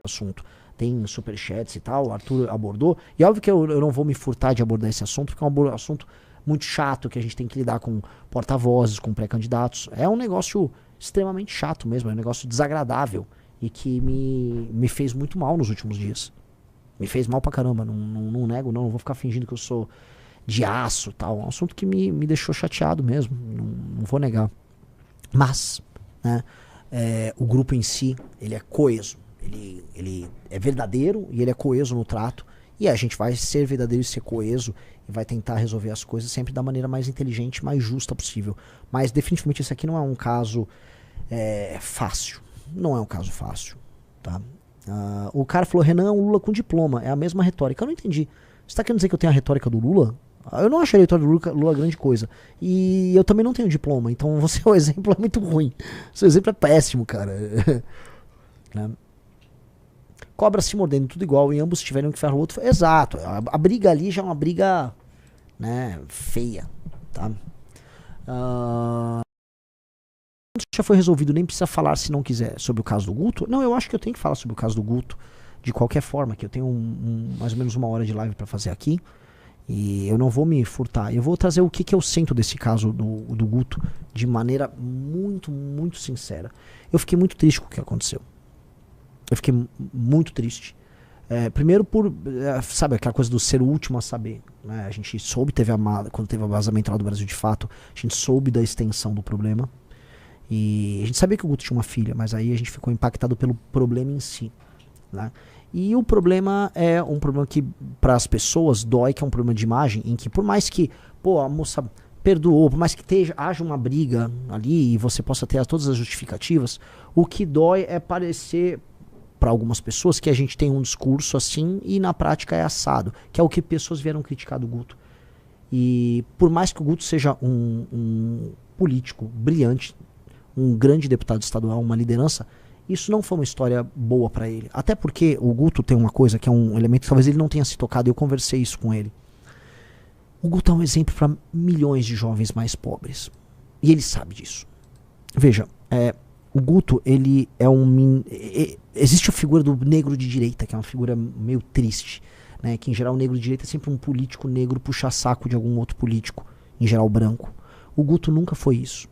assunto. Tem superchats e tal, o Arthur abordou. E óbvio que eu não vou me furtar de abordar esse assunto, porque é um assunto muito chato, que a gente tem que lidar com porta-vozes, com pré-candidatos. É um negócio extremamente chato mesmo, é um negócio desagradável e que me fez muito mal nos últimos dias. Me fez mal pra caramba, não nego, não vou ficar fingindo que eu sou de aço e tal. É um assunto que me deixou chateado mesmo, não vou negar. Mas, né, o grupo em si, ele é coeso. Ele é verdadeiro e ele é coeso no trato. E a gente vai ser verdadeiro e ser coeso e vai tentar resolver as coisas sempre da maneira mais inteligente, mais justa possível. Mas definitivamente esse aqui não é um caso fácil. Não é um caso fácil, tá? O cara falou, Renan, o Lula com diploma. É a mesma retórica. Eu não entendi. Você tá querendo dizer que eu tenho a retórica do Lula? Eu não achei a retórica do Lula grande coisa. E eu também não tenho diploma. Então você, o exemplo é muito ruim. Seu exemplo é péssimo, cara. Né? Cobra se mordendo, tudo igual, e ambos tiveram que ferrar o outro. Exato, a briga ali já é uma briga, né, feia, tá? Já foi resolvido, nem precisa falar se não quiser sobre o caso do Guto. Não, eu acho que eu tenho que falar sobre o caso do Guto de qualquer forma, que eu tenho mais ou menos 1 hora de live pra fazer aqui, e eu não vou me furtar. Eu vou trazer o que eu sinto desse caso do Guto de maneira muito, muito sincera. Eu fiquei muito triste com o que aconteceu. Eu fiquei muito triste. Primeiro por, sabe, aquela coisa do ser o último a saber. Né? A gente soube, quando teve o vazamento lá do Brasil de Fato, a gente soube da extensão do problema. E a gente sabia que o Guto tinha uma filha, mas aí a gente ficou impactado pelo problema em si. Né? E o problema é um problema que para as pessoas dói, que é um problema de imagem, em que por mais que, a moça perdoou, por mais que haja uma briga ali e você possa ter todas as justificativas, o que dói é parecer para algumas pessoas que a gente tem um discurso assim e na prática é assado, que é o que pessoas vieram criticar do Guto. E por mais que o Guto seja um político brilhante, um grande deputado estadual, uma liderança, isso não foi uma história boa para ele. Até porque o Guto tem uma coisa que é um elemento que talvez ele não tenha se tocado, e eu conversei isso com ele. O Guto é um exemplo para milhões de jovens mais pobres. E ele sabe disso. Veja, o Guto, ele é existe a figura do negro de direita, que é uma figura meio triste, né? Que em geral o negro de direita é sempre um político negro puxa-saco de algum outro político, em geral branco. O Guto nunca foi isso.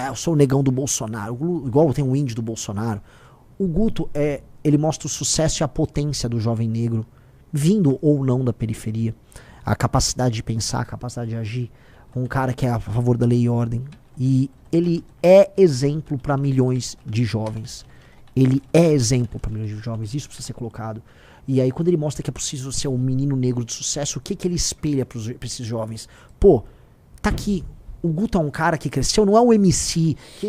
Eu sou o negão do Bolsonaro, igual tem o índio do Bolsonaro. O Guto, ele mostra o sucesso e a potência do jovem negro, vindo ou não da periferia. A capacidade de pensar, a capacidade de agir. Um cara que é a favor da lei e ordem. E ele é exemplo para milhões de jovens. Ele é exemplo para milhões de jovens. Isso precisa ser colocado. E aí quando ele mostra que é possível ser um menino negro de sucesso, o que ele espelha para esses jovens? Tá aqui. O Guto é um cara que cresceu, não é um MC. Que,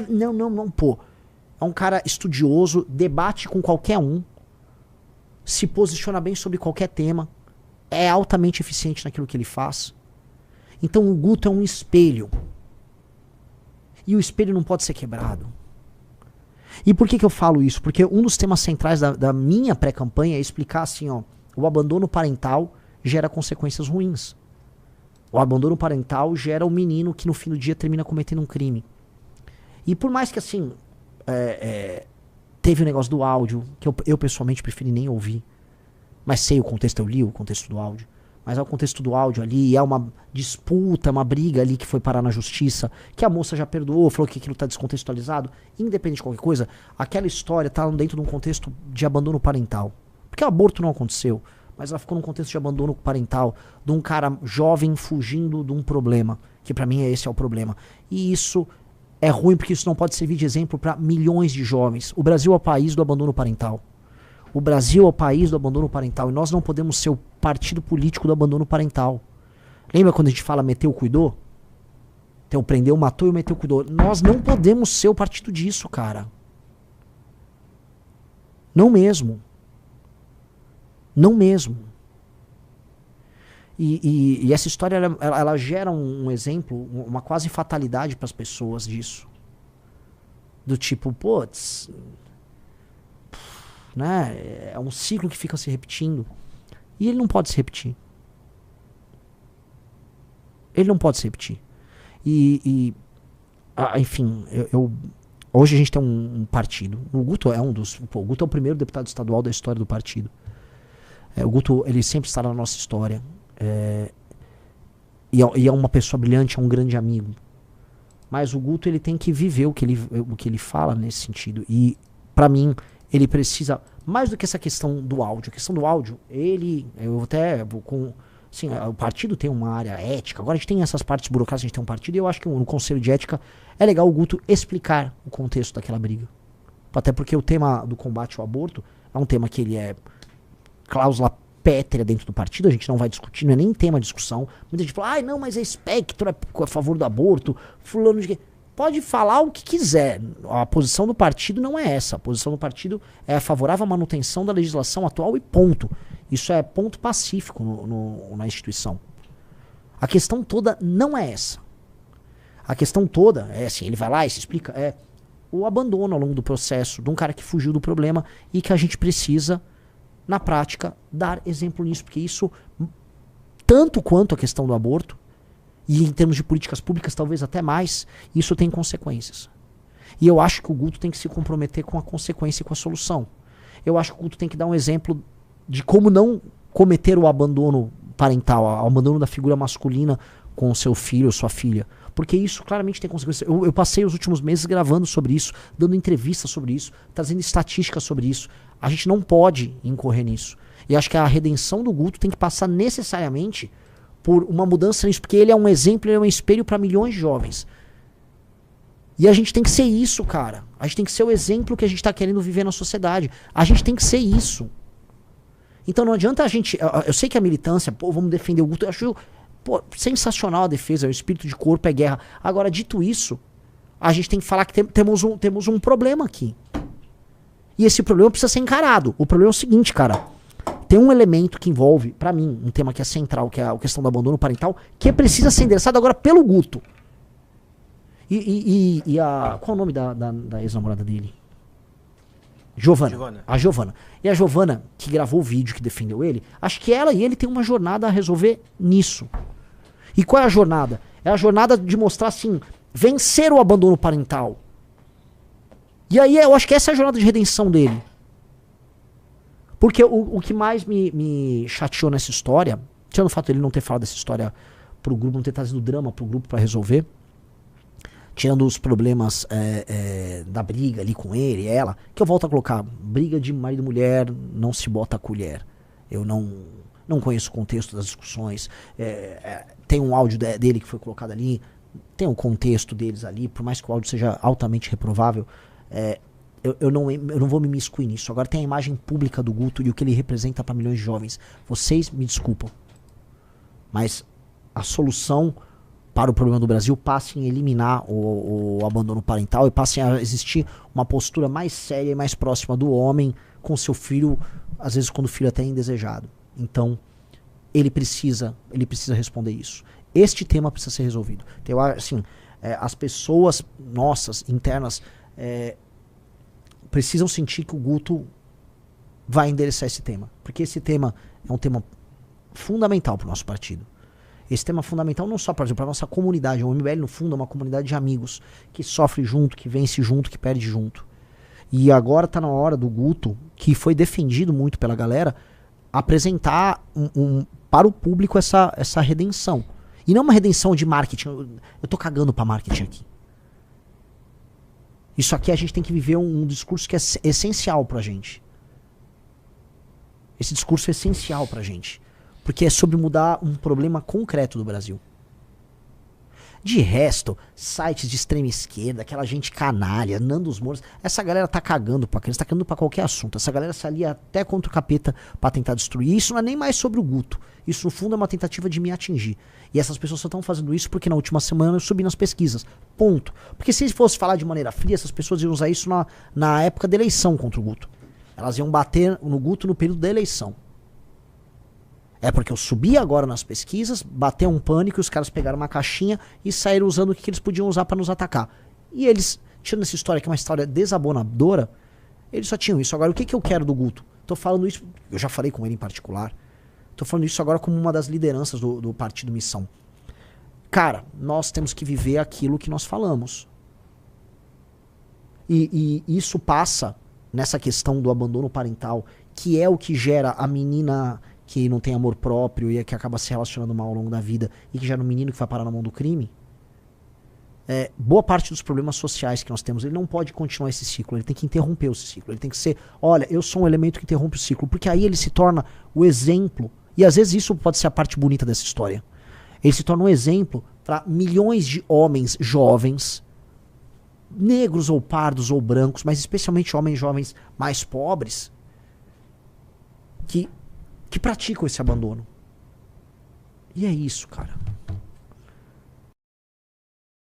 não, É um cara estudioso, debate com qualquer um, se posiciona bem sobre qualquer tema, é altamente eficiente naquilo que ele faz. Então o Guto é um espelho. E o espelho não pode ser quebrado. E por que eu falo isso? Porque um dos temas centrais da minha pré-campanha é explicar assim, o abandono parental gera consequências ruins. O abandono parental gera um menino que no fim do dia termina cometendo um crime. E por mais que assim, teve o negócio do áudio, que eu pessoalmente preferi nem ouvir, mas sei o contexto, eu li o contexto do áudio. Mas é o contexto do áudio ali, é uma disputa, uma briga ali que foi parar na justiça, que a moça já perdoou, falou que aquilo tá descontextualizado. Independente de qualquer coisa, aquela história tá dentro de um contexto de abandono parental. Porque o aborto não aconteceu, mas ela ficou num contexto de abandono parental, de um cara jovem fugindo de um problema, que pra mim esse é o problema. E isso é ruim porque isso não pode servir de exemplo para milhões de jovens. O Brasil é o país do abandono parental. O Brasil é o país do abandono parental e nós não podemos ser o partido político do abandono parental. Lembra quando a gente fala meteu, cuidou? Então prendeu, matou e meteu, cuidou. Nós não podemos ser o partido disso, cara. Não mesmo. Não mesmo. E essa história, ela gera um exemplo, uma quase fatalidade para as pessoas disso. Do tipo, putz, né? É um ciclo que fica se repetindo. E ele não pode se repetir. Ele não pode se repetir. Enfim, Hoje a gente tem um partido. O Guto é o Guto é o primeiro deputado estadual da história do partido. O Guto, ele sempre estará na nossa história. E é uma pessoa brilhante, é um grande amigo. Mas o Guto, ele tem que viver o que ele fala nesse sentido. E, pra mim, ele precisa, mais do que essa questão do áudio. A questão do áudio, assim, o partido tem uma área ética. Agora a gente tem essas partes burocráticas, a gente tem um partido. E eu acho que no Conselho de Ética é legal o Guto explicar o contexto daquela briga. Até porque o tema do combate ao aborto é um tema que ele é cláusula pétrea dentro do partido, a gente não vai discutir, não é nem tema de discussão. Muita gente fala, não, mas é espectro, é a favor do aborto, fulano de quê. Pode falar o que quiser. A posição do partido não é essa. A posição do partido é favorável à manutenção da legislação atual e ponto. Isso é ponto pacífico na instituição. A questão toda não é essa. A questão toda é assim, ele vai lá e se explica, é o abandono ao longo do processo de um cara que fugiu do problema e que a gente precisa, na prática, dar exemplo nisso, porque isso, tanto quanto a questão do aborto, e em termos de políticas públicas talvez até mais, isso tem consequências. E eu acho que o Guto tem que se comprometer com a consequência e com a solução. Eu acho que o Guto tem que dar um exemplo de como não cometer o abandono parental, o abandono da figura masculina com o seu filho ou sua filha. Porque isso claramente tem consequências. Eu passei os últimos meses gravando sobre isso, dando entrevistas sobre isso, trazendo estatísticas sobre isso. A gente não pode incorrer nisso. E acho que a redenção do Guto tem que passar necessariamente por uma mudança nisso, porque ele é um exemplo, ele é um espelho para milhões de jovens. E a gente tem que ser isso, cara. A gente tem que ser o exemplo que a gente tá querendo viver na sociedade. A gente tem que ser isso. Então não adianta a gente... Eu sei que a militância, vamos defender o Guto, eu acho sensacional a defesa, o espírito de corpo é guerra. Agora, dito isso, a gente tem que falar que temos um problema aqui. E esse problema precisa ser encarado. O problema é o seguinte, cara. Tem um elemento que envolve, pra mim, um tema que é central, que é a questão do abandono parental, que precisa ser endereçado agora pelo Guto. Qual é o nome da ex-namorada dele? Giovana. A Giovana. E a Giovana, que gravou o vídeo, que defendeu ele, acho que ela e ele têm uma jornada a resolver nisso. E qual é a jornada? É a jornada de mostrar, assim, vencer o abandono parental. E aí eu acho que essa é a jornada de redenção dele. Porque o que mais me chateou nessa história, tirando o fato de ele não ter falado dessa história pro grupo, não ter trazido drama pro grupo pra resolver, tirando os problemas da briga ali com ele e ela, que eu volto a colocar, briga de marido e mulher, não se bota a colher. Eu não conheço o contexto das discussões. Tem um áudio dele que foi colocado ali, tem um contexto deles ali, por mais que o áudio seja altamente reprovável, eu não vou me imiscuir nisso. Agora tem a imagem pública do Guto e o que ele representa para milhões de jovens. Vocês me desculpam, mas a solução para o problema do Brasil passa em eliminar o abandono parental e passa a existir uma postura mais séria e mais próxima do homem com seu filho, às vezes quando o filho até é indesejado. Então, ele precisa responder isso. Este tema precisa ser resolvido. Então, assim, as pessoas nossas, internas, precisam sentir que o Guto vai endereçar esse tema. Porque esse tema é um tema fundamental para o nosso partido. Esse tema é fundamental não só para a nossa comunidade. O MBL, no fundo, é uma comunidade de amigos que sofre junto, que vence junto, que perde junto. E agora está na hora do Guto, que foi defendido muito pela galera, apresentar para o público essa redenção. E não uma redenção de marketing. Eu tô cagando para marketing aqui. Isso aqui a gente tem que viver um discurso que é essencial pra gente. Esse discurso é essencial pra gente. Porque é sobre mudar um problema concreto do Brasil. De resto, sites de extrema esquerda, aquela gente canalha, Nandos Moura, essa galera tá cagando pra criança, tá cagando pra qualquer assunto. Essa galera se alia até contra o capeta pra tentar destruir. Isso não é nem mais sobre o Guto. Isso, no fundo, é uma tentativa de me atingir. E essas pessoas só estão fazendo isso porque na última semana eu subi nas pesquisas. Ponto. Porque se fosse falar de maneira fria, essas pessoas iam usar isso na época da eleição contra o Guto. Elas iam bater no Guto no período da eleição. É porque eu subi agora nas pesquisas, bateu um pânico e os caras pegaram uma caixinha e saíram usando o que eles podiam usar pra nos atacar. E eles, tirando essa história que é uma história desabonadora, eles só tinham isso. Agora, o que eu quero do Guto? Tô falando isso, eu já falei com ele em particular, tô falando isso agora como uma das lideranças do Partido Missão. Cara, nós temos que viver aquilo que nós falamos. E isso passa nessa questão do abandono parental, que é o que gera a menina que não tem amor próprio e que acaba se relacionando mal ao longo da vida e que gera um menino que vai parar na mão do crime. Boa parte dos problemas sociais que nós temos, ele não pode continuar esse ciclo, ele tem que interromper esse ciclo, ele tem que ser, olha, eu sou um elemento que interrompe o ciclo, porque aí ele se torna o exemplo, e às vezes isso pode ser a parte bonita dessa história, ele se torna um exemplo para milhões de homens jovens, negros ou pardos ou brancos, mas especialmente homens jovens mais pobres, que praticam esse abandono. E é isso, cara.